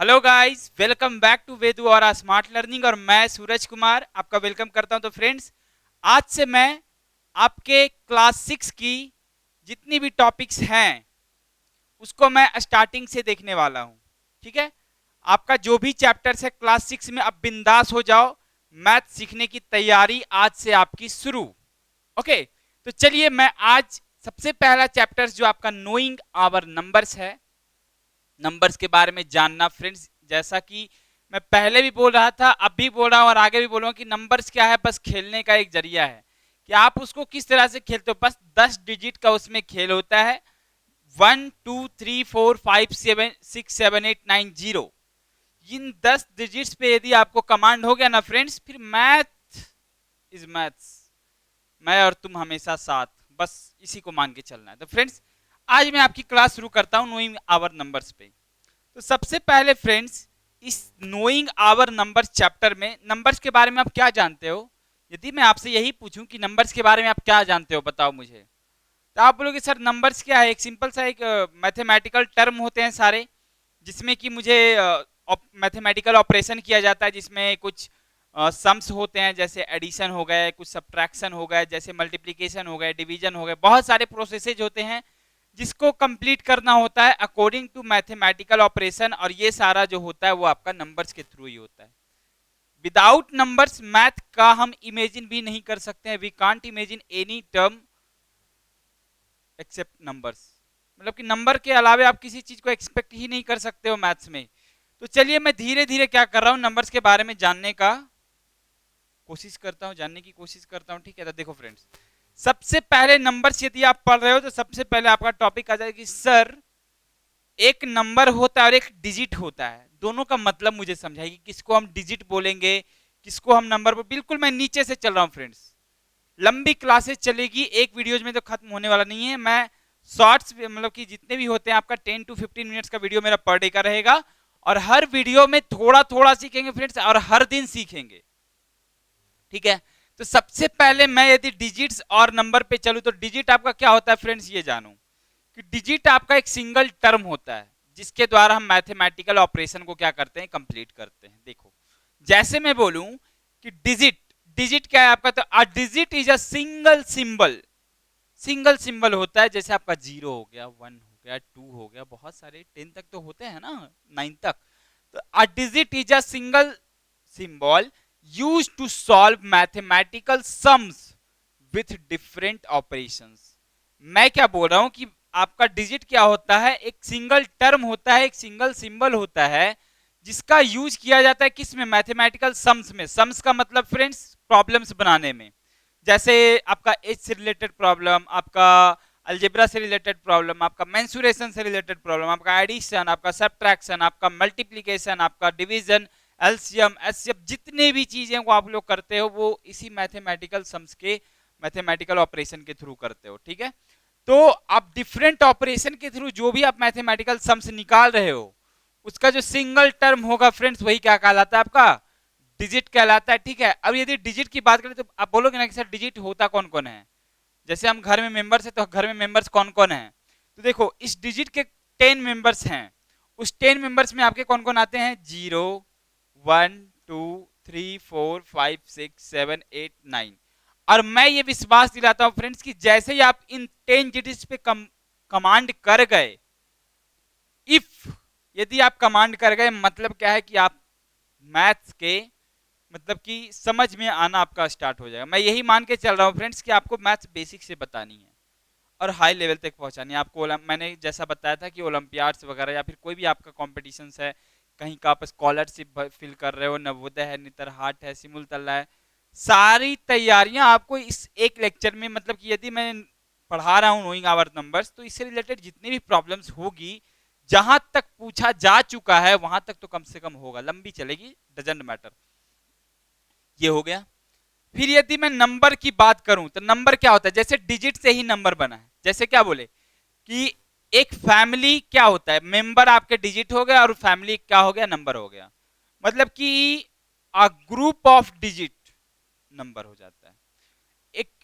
Hello guys, welcome back to Vedu और smart learning. और मैं सूरज कुमार आपका वेलकम करता हूं। तो फ्रेंड्स, आज से मैं आपके क्लास 6 की जितनी भी टॉपिक्स हैं उसको मैं स्टार्टिंग से देखने वाला हूं। ठीक है, आपका जो भी चैप्टर्स है क्लास 6 में, अब बिंदास हो जाओ। मैथ सीखने की तैयारी आज से आपकी शुरू। ओके, तो चलिए मैं आज सबसे पहला चैप्टर्स जो आपका नोइंग आवर नंबर्स है, नंबर्स के बारे में जानना। फ्रेंड्स, जैसा कि मैं पहले भी बोल रहा था, अब भी बोल रहा हूं और आगे भी बोलूंगा कि नंबर्स क्या है, बस खेलने का एक जरिया है कि आप उसको किस तरह से खेलते हो। बस 10 डिजिट का उसमें खेल होता है। 1 2 3 4 5 7 6 7 8 9 0। इन 10 डिजिट्स पे यदि आपको कमांड हो गया ना फ्रेंड्स, फिर मैथ इज मैथ्स। मैं और तुम हमेशा साथ, बस इसी को मान के चलना है। तो फ्रेंड्स, आज मैं आपकी क्लास शुरू करता हूं नोइंग आवर नंबर्स पे। तो सबसे पहले फ्रेंड्स, इस नोइंग आवर नंबर्स चैप्टर में नंबर्स के बारे में आप क्या जानते हो। यदि मैं आपसे यही पूछूं कि नंबर्स के बारे में आप क्या जानते हो, बताओ मुझे, तो आप बोलोगे सर नंबर्स क्या है। एक सिंपल सा एक मैथमेटिकल टर्म होते हैं सारे, जिसमें कि मुझे मैथमेटिकल ऑपरेशन किया जाता है, जिसमें कुछ सम्स होते हैं, जैसे एडिशन हो गए, कुछ सब्ट्रैक्शन हो गए, जैसे मल्टीप्लिकेशन हो गए, डिवीजन हो गए। बहुत सारे प्रोसेसेज होते हैं जिसको कंप्लीट करना होता है अकॉर्डिंग टू मैथमेटिकल ऑपरेशन, और ये सारा जो होता है वो आपका नंबर्स के थ्रू ही होता है। विदाउट नंबर्स मैथ का हम इमेजिन भी नहीं कर सकते हैं। We can't imagine any term except numbers. मतलब कि नंबर के अलावा आप किसी चीज को एक्सपेक्ट ही नहीं कर सकते हो मैथ्स में। तो चलिए मैं धीरे धीरे क्या कर रहा हूं, नंबर्स के बारे में जानने का कोशिश करता हूं, जानने की कोशिश करता हूं। ठीक है, तो देखो फ्रेंड्स, सबसे पहले नंबर्स यदि आप पढ़ रहे हो तो सबसे पहले आपका टॉपिक आ जाएगा कि सर एक नंबर होता है और एक डिजिट होता है, दोनों का मतलब मुझे समझाइए। किसको हम डिजिट बोलेंगे, किसको हम नंबर बोल। बिल्कुल मैं नीचे से चल रहा हूं फ्रेंड्स, लंबी क्लासेस चलेगी, एक वीडियोज में तो खत्म होने वाला नहीं है। मैं शॉर्ट्स मतलब कि जितने भी होते हैं आपका 10 to 15 मिनट्स का वीडियो मेरा पर डे का रहेगा, और हर वीडियो में थोड़ा थोड़ा सीखेंगे फ्रेंड्स, और हर दिन सीखेंगे। ठीक है, तो सबसे पहले मैं यदि डिजिट्स और नंबर पे चलूं तो डिजिट आपका क्या होता है फ्रेंड्स, ये जानो कि डिजिट आपका एक सिंगल टर्म होता है जिसके द्वारा हम मैथमेटिकल ऑपरेशन को क्या करते हैं, कंप्लीट करते हैं। देखो, जैसे मैं बोलूं कि डिजिट, डिजिट क्या है आपका, तो a digit is a single symbol. Single symbol होता है, जैसे आपका 0 हो गया, 1 हो गया, 2 हो गया, बहुत सारे 10 तक तो होते हैं ना, 9 तक। तो a digit is a single symbol used to solve mathematical sums with different operations। मैं क्या बोल रहा हूं कि आपका डिजिट क्या होता है, एक सिंगल टर्म होता है, एक सिंगल सिंबल होता है, जिसका यूज किया जाता है किस में, मैथमेटिकल सम्स में। सम्स का मतलब फ्रेंड्स प्रॉब्लम्स बनाने में, जैसे आपका एज से रिलेटेड प्रॉब्लम, आपका अलजेब्रा से रिलेटेड प्रॉब्लम, आपका मेंसुरेशन से रिलेटेड प्रॉब्लम, आपका एडिशन, आपका सब्ट्रैक्शन, आपका मल्टीप्लिकेशन, आपका डिवीजन, एलसीएम, एचसीएफ, जितने भी चीजें को आप लोग करते हो वो इसी मैथमेटिकल सम्स के, मैथमेटिकल ऑपरेशन के थ्रू करते हो। ठीक है, तो आप डिफरेंट ऑपरेशन के थ्रू जो भी आप मैथमेटिकल सम्स निकाल रहे हो, उसका जो सिंगल टर्म होगा फ्रेंड्स, वही क्या कहलाता है, आपका डिजिट कहलाता है। ठीक है, अब यदि डिजिट की बात करें तो आप बोलोगे ना कि सर डिजिट होता कौन कौन है। जैसे हम घर में मेंबर्स है, तो घर में मेंबर्स कौन कौन है, तो देखो इस डिजिट के 10 मेंबर्स हैं। उस 10 मेंबर्स में आपके कौन कौन आते हैं, 0 1 2 3 4 5 6 7 8 9। और मैं ये विश्वास दिलाता हूं फ्रेंड्स कि जैसे ही आप इन 10 डिजिट्स पे कमांड कर गए, इफ यदि आप कमांड कर गए, मतलब क्या है कि आप मैथ्स के मतलब कि समझ में आना आपका स्टार्ट हो जाएगा। मैं यही मान के चल रहा हूँ फ्रेंड्स कि आपको मैथ्स बेसिक से बतानी है और हाई लेवल तक पहुंचानी है आपको। मैंने जैसा बताया था कि ओलंपियाड्स वगैरह या फिर कोई भी आपका कॉम्पिटिशन है, कहीं का आप स्कॉलरशिप फिल कर रहे हो, नवोदय है, नितर हाट है, सिमुलतला है, सारी तैयारियां आपको इस एक लेक्चर में, मतलब कि यदि मैं पढ़ा रहा हूँ नोइंग आवर नंबर्स, तो इससे रिलेटेड जितनी भी प्रॉब्लम्स होगी, जहां तक पूछा जा चुका है वहां तक तो कम से कम होगा, लंबी चलेगी, डजंट मैटर। ये हो गया। फिर यदि मैं नंबर की बात करूं तो नंबर क्या होता है, जैसे डिजिट से ही नंबर बना है। जैसे क्या बोले कि एक फैमिली क्या होता है, मेंबर आपके डिजिट हो गया और फैमिली क्या हो गया, नंबर हो गया। मतलब कि a group of digit number हो जाता है।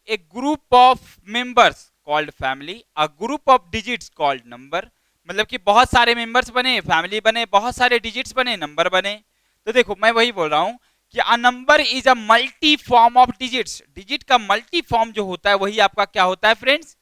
एक group of members called family, a group of digits called number. मतलब कि बहुत सारे मेंबर्स बने, फैमिली बने, बहुत सारे डिजिट्स बने, नंबर बने। तो देखो मैं वही बोल रहा हूं कि a number is a multi form of digits. Digit का मल्टी फॉर्म जो होता है वही आपका क्या होता है फ्रेंड्स,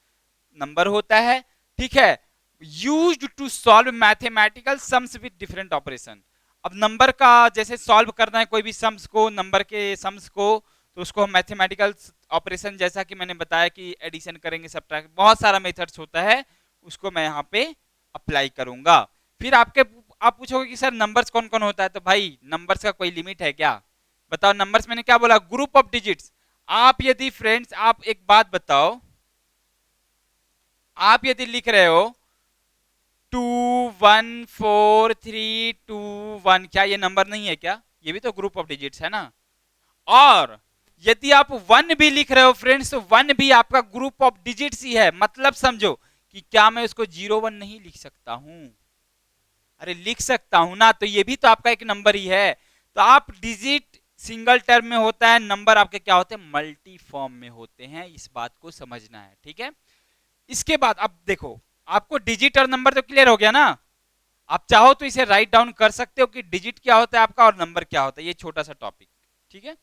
नंबर होता है। ठीक है, used to solve mathematical sums with different operation. अब नंबर का जैसे सॉल्व करना है कोई भी सम्स को, नंबर के सम्स को, तो उसको हम मैथमेटिकल ऑपरेशन, जैसा कि मैंने बताया कि एडिशन करेंगे, सब्ट्रैक्ट, बहुत सारा मेथड्स होता है, उसको मैं यहाँ पे अप्लाई करूंगा। फिर आप पूछोगे कि सर नंबर्स कौन कौन होता है, तो भाई नंबर्स का कोई लिमिट है क्या? बताओ, नंबर्स मैंने क्या बोला, ग्रुप ऑफ डिजिट्स। आप यदि फ्रेंड्स, आप एक बात बताओ, आप यदि लिख रहे हो 2 1 4 3 2 1, क्या ये नंबर नहीं है क्या? ये भी तो ग्रुप ऑफ डिजिट्स है ना। और यदि आप 1 भी लिख रहे हो फ्रेंड्स, तो 1 भी आपका ग्रुप ऑफ डिजिट्स ही है। मतलब समझो कि क्या मैं उसको 0 1 नहीं लिख सकता हूं? अरे लिख सकता हूं ना, तो ये भी तो आपका एक नंबर ही है। तो आप डिजिट सिंगल टर्म में होता है, नंबर आपके क्या होते हैं, मल्टी फॉर्म में होते हैं। इस बात को समझना है, ठीक है। इसके बाद अब देखो, आपको डिजिट और नंबर तो क्लियर हो गया ना। आप चाहो तो इसे राइट डाउन कर सकते हो कि डिजिट क्या होता है आपका और नंबर क्या होता है, ये छोटा सा टॉपिक, ठीक है।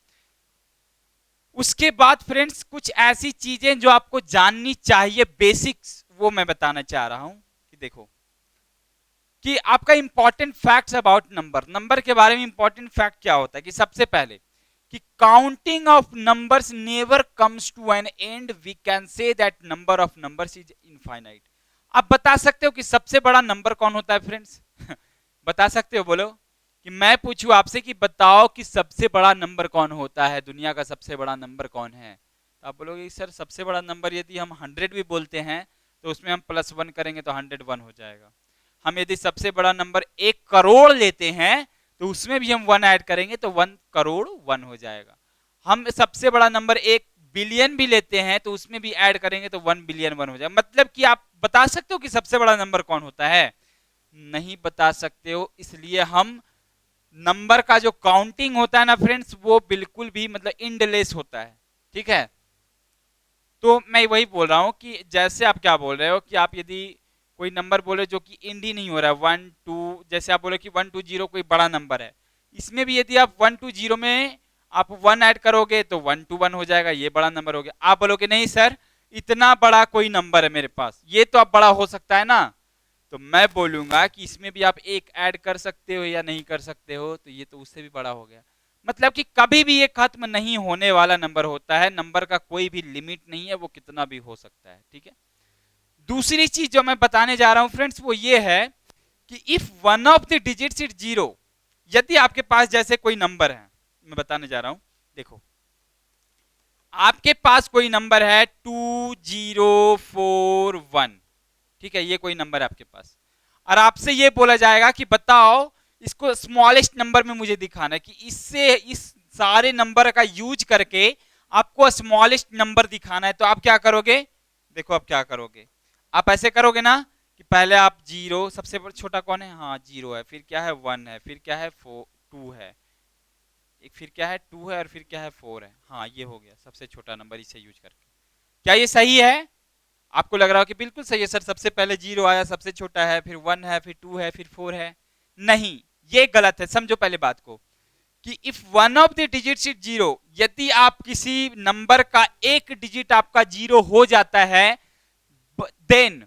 उसके बाद फ्रेंड्स कुछ ऐसी चीजें जो आपको जाननी चाहिए, बेसिक्स, वो मैं बताना चाह रहा हूं कि देखो कि आपका important facts about number. Number के बारे में इंपॉर्टेंट फैक्ट क्या होता है कि सबसे पहले कि counting of numbers never comes to an end, we can say that number of numbers is infinite. आप बता सकते हो कि सबसे बड़ा नंबर कौन होता है फ्रेंड्स? बता सकते हो? बोलो कि मैं पूछूं आपसे कि बताओ कि सबसे बड़ा नंबर कौन होता है, दुनिया का सबसे बड़ा नंबर कौन है? तो आप बोलोगे सर सबसे बड़ा नंबर यदि हम 100 भी बोलते हैं तो उसमें हम +1 करेंगे तो 101 हो जाएगा। हम यदि सबसे बड़ा नंबर 1 करोड़ लेते हैं तो उसमें भी हम 1 ऐड करेंगे तो 1 करोड़ 1 हो जाएगा। हम सबसे बड़ा नंबर 1 बिलियन भी लेते हैं तो उसमें भी ऐड करेंगे तो 1 बिलियन 1 हो जाएगा। मतलब कि आप बता सकते हो कि सबसे बड़ा नंबर कौन होता है? नहीं बता सकते हो। इसलिए हम नंबर का जो काउंटिंग होता है ना फ्रेंड्स, वो बिल्कुल भी मतलब इंडलेस होता है, ठीक है। तो मैं वही बोल रहा हूं कि जैसे आप क्या बोल रहे हो कि आप यदि कोई नंबर बोले जो कि इंड ही नहीं हो रहा है, 1 2, जैसे आप बोले कि 1 2 0 कोई बड़ा नंबर है, इसमें भी यदि आप 1 2 0 में आप 1 ऐड करोगे तो 1 2 1 हो जाएगा, ये बड़ा नंबर हो गया। आप बोलोगे नहीं सर इतना बड़ा कोई नंबर है मेरे पास, ये तो अब बड़ा हो सकता है ना। तो मैं बोलूंगा कि इसमें भी आप 1 ऐड कर सकते हो या नहीं कर सकते हो, तो ये तो उससे भी बड़ा हो गया। मतलब कि कभी भी ये खत्म नहीं होने वाला नंबर होता है, नंबर का कोई भी लिमिट नहीं है, वो कितना भी हो सकता है, ठीक है। दूसरी चीज जो मैं बताने जा रहा हूं फ्रेंड्स वो ये है कि if one of the digits is 0, यदि आपके पास जैसे कोई नंबर है, मैं बताने जा रहा हूं, देखो आपके पास कोई नंबर है 2041, ठीक है, ये कोई नंबर है आपके पास, और आपसे ये बोला जाएगा कि बताओ इसको स्मॉलेस्ट नंबर में मुझे दिखाना है, कि इससे इस सारे नंबर का यूज करके आपको स्मॉलेस्ट नंबर दिखाना है, तो आप क्या करोगे? देखो आप क्या करोगे, आप ऐसे करोगे ना कि पहले आप 0, सबसे छोटा कौन है, हाँ 0 है, फिर क्या है 1 है, फिर क्या है 2 है, एक फिर क्या है 2 है, और फिर क्या है 4 है, हाँ ये हो गया सबसे छोटा नंबर इसे यूज करके। क्या ये सही है? आपको लग रहा हो कि बिल्कुल सही है सर, सबसे पहले 0 आया, सबसे छोटा है, फिर 1 है, फिर 2 है, फिर 4 है। नहीं, ये गलत है। समझो पहले बात को कि if one of the digits is 0, यदि आप किसी नंबर का एक डिजिट आपका 0 हो जाता है, then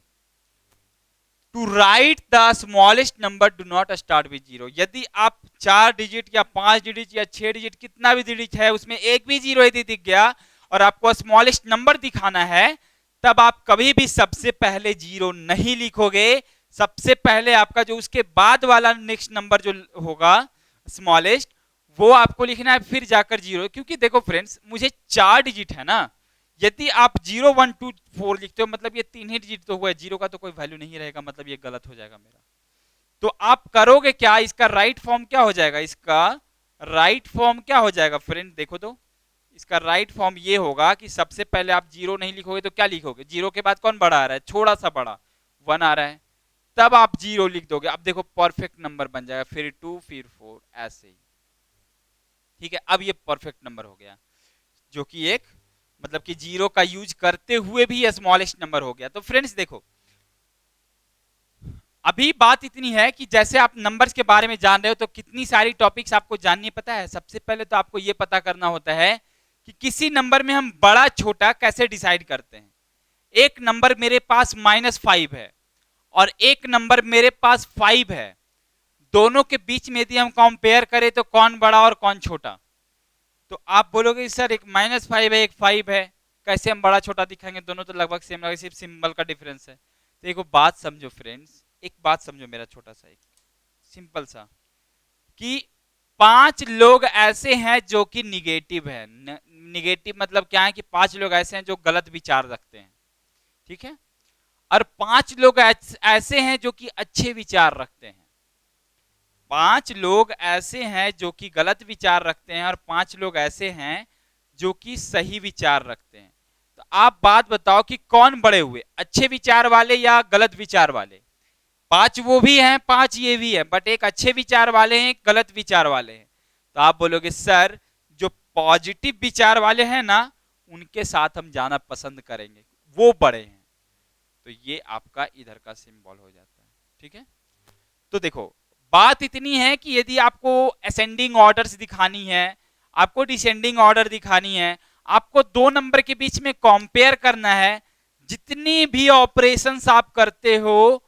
to write the smallest number do not start with 0। यदि आप 4 डिजिट या 5 डिजिट या 6 डिजिट कितना भी डिजिट है उसमें एक भी 0 यदि दिख गया और आपको स्मॉलेस्ट नंबर दिखाना है, तब आप कभी भी सबसे पहले 0 नहीं लिखोगे। सबसे पहले आपका जो उसके बाद वाला नेक्स्ट नंबर जो होगा स्मॉलेस्ट, वो आपको लिखना है, फिर जाकर 0। क्योंकि देखो फ्रेंड्स, मुझे 4 डिजिट है ना, यदि आप 0 1 2 4 लिखते हो मतलब ये 3 ही डिजिट तो हुआ है, 0 का तो कोई वैल्यू नहीं रहेगा, मतलब ये गलत हो जाएगा मेरा। तो आप करोगे क्या, इसका राइट फॉर्म क्या हो जाएगा, इसका राइट फॉर्म क्या हो जाएगा फ्रेंड, देखो तो इसका राइट फॉर्म ये होगा कि सबसे पहले आप 0 नहीं लिखोगे तो क्या लिखोगे, 0 के बाद कौन बड़ा आ रहा है, थोड़ा सा बड़ा 1 आ रहा है, तब आप 0 लिख दोगे। अब देखो परफेक्ट नंबर बन जाएगा, फिर 2 फिर 4 ऐसे ही, ठीक है। अब ये परफेक्ट नंबर हो गया, जो कि एक मतलब कि 0 का यूज करते हुए भी स्मॉलेस्ट नंबर हो गया। तो फ्रेंड्स देखो, अभी बात इतनी है कि जैसे आप नंबर्स के बारे में जान रहे हो तो कितनी सारी टॉपिक्स आपको जाननी पता है। सबसे पहले तो आपको ये पता करना होता है कि किसी नंबर में हम बड़ा छोटा कैसे डिसाइड करते हैं। एक नंबर मेरे पास -5 है और एक नंबर मेरे पास 5 है, दोनों के बीच में यदि हम कंपेयर करें तो कौन बड़ा और कौन छोटा? तो आप बोलोगे सर एक -5 है एक 5 है, कैसे हम बड़ा छोटा दिखाएंगे, दोनों तो लगभग सेम लगे, सिर्फ सिंबल का डिफरेंस है। तो एक बात समझो फ्रेंड्स, एक बात समझो मेरा छोटा सा एक सिंपल सा, कि 5 लोग ऐसे हैं जो कि निगेटिव है। निगेटिव मतलब क्या है कि 5 लोग ऐसे हैं जो गलत विचार रखते हैं, ठीक है, और 5 लोग ऐसे हैं जो कि अच्छे विचार रखते हैं। 5 लोग ऐसे हैं जो कि गलत विचार रखते हैं और 5 लोग ऐसे हैं जो कि सही विचार रखते हैं। तो आप बात बताओ कि कौन बड़े हुए, अच्छे विचार वाले या गलत विचार वाले? 5 वो भी हैं 5 ये भी है, बट एक अच्छे विचार वाले हैं एक गलत विचार वाले हैं। तो आप बोलोगे सर जो पॉजिटिव विचार वाले हैं ना उनके साथ हम जाना पसंद करेंगे, वो बड़े हैं। तो ये आपका इधर का सिंबल हो जाता है, ठीक है। तो देखो बात इतनी है कि यदि आपको असेंडिंग ऑर्डर्स दिखानी है, आपको डिसेंडिंग ऑर्डर दिखानी है, आपको दो नंबर के बीच में कंपेयर करना है, जितनी भी ऑपरेशंस आप करते हो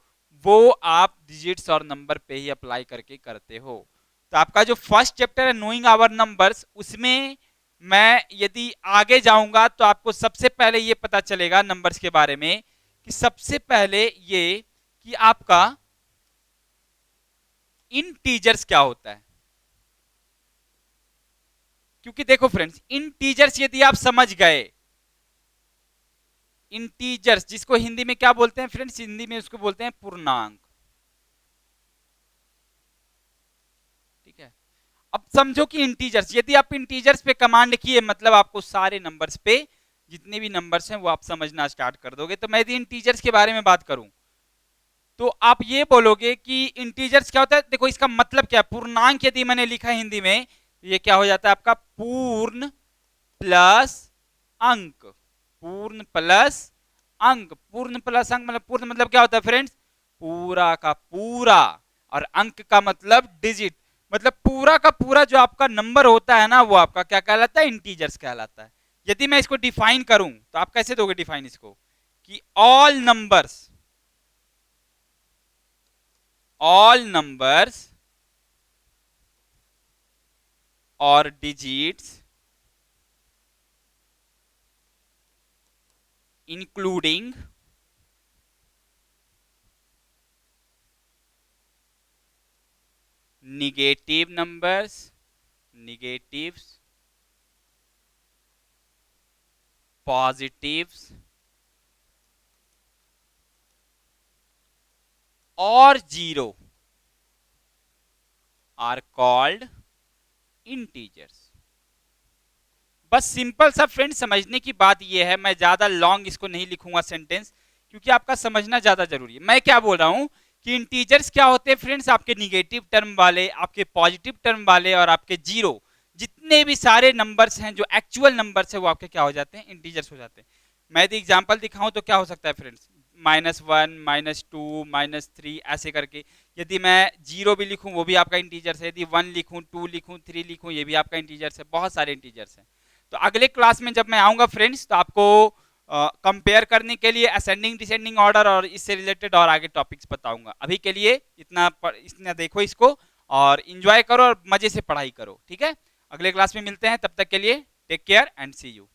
वो आप डिजिट्स और नंबर पे ही अप्लाई करके करते हो। तो आपका जो फर्स्ट चैप्टर है नोइंग आवर नंबर्स, उसमें मैं यदि आगे जाऊंगा तो आपको सबसे पहले ये पता चलेगा नंबर्स के बारे में कि सबसे पहले ये कि आपका इंटीजर्स क्या होता है। क्योंकि देखो फ्रेंड्स इंटीजर्स यदि आप समझ गए, इंटीजर्स जिसको हिंदी में क्या बोलते हैं फ्रेंड्स, हिंदी में उसको बोलते हैं पूर्णांक, ठीक है। अब समझो कि इंटीजर्स, यदि आप इंटीजर्स पे कमांड किए मतलब आपको सारे नंबर्स पे जितने भी नंबर्स हैं वो आप समझना स्टार्ट कर दोगे। तो मैं यदि इंटीजर्स के बारे में बात करूं तो आप ये बोलोगे कि इंटीजर्स क्या होता है। देखो इसका मतलब क्या है, पूर्णांक यदि मैंने लिखा हिंदी में ये क्या हो जाता है आपका पूर्ण प्लस अंक, पूर्ण प्लस अंक। पूर्ण प्लस अंक मतलब पूर्ण मतलब क्या होता है फ्रेंड्स, पूरा का पूरा, और अंक का मतलब डिजिट, मतलब पूरा का पूरा जो आपका नंबर होता है ना वो आपका क्या कहलाता है, इंटीजर्स कहलाता है। यदि मैं इसको डिफाइन करूं तो आप कैसे दोगे डिफाइन इसको, कि ऑल नंबर्स और digits including negative numbers, negatives, positives और जीरो are called integers। बस सिंपल सा फ्रेंड्स समझने की बात यह है, मैं ज्यादा लॉन्ग इसको नहीं लिखूंगा सेंटेंस, क्योंकि आपका समझना ज्यादा जरूरी है। मैं क्या बोल रहा हूं कि इंटीजर्स क्या होते हैं फ्रेंड्स, आपके निगेटिव टर्म वाले, आपके पॉजिटिव टर्म वाले और आपके जीरो, जितने भी सारे नंबर्स हैं जो एक्चुअल नंबर्स है वो आपके क्या हो जाते हैं, इंटीजर्स हो जाते हैं। मैं यदि एग्जांपल दिखाऊं तो क्या हो सकता है फ्रेंड्स, -1 -2 -3 ऐसे करके। यदि मैं जीरो भी लिखूं वो भी आपका इंटीजर्स है, यदि 1 लिखूं 2 लिखूं 3 लिखूं ये भी आपका इंटीजर्स है, बहुत सारे इंटीजर्स हैं। तो अगले क्लास में जब मैं आऊंगा फ्रेंड्स तो आपको कंपेयर करने के लिए असेंडिंग डिसेंडिंग ऑर्डर और इससे रिलेटेड और आगे टॉपिक्स बताऊंगा। अभी के लिए इतना देखो इसको और इंजॉय करो और मजे से पढ़ाई करो, ठीक है। अगले क्लास में मिलते हैं, तब तक के लिए take care and see you.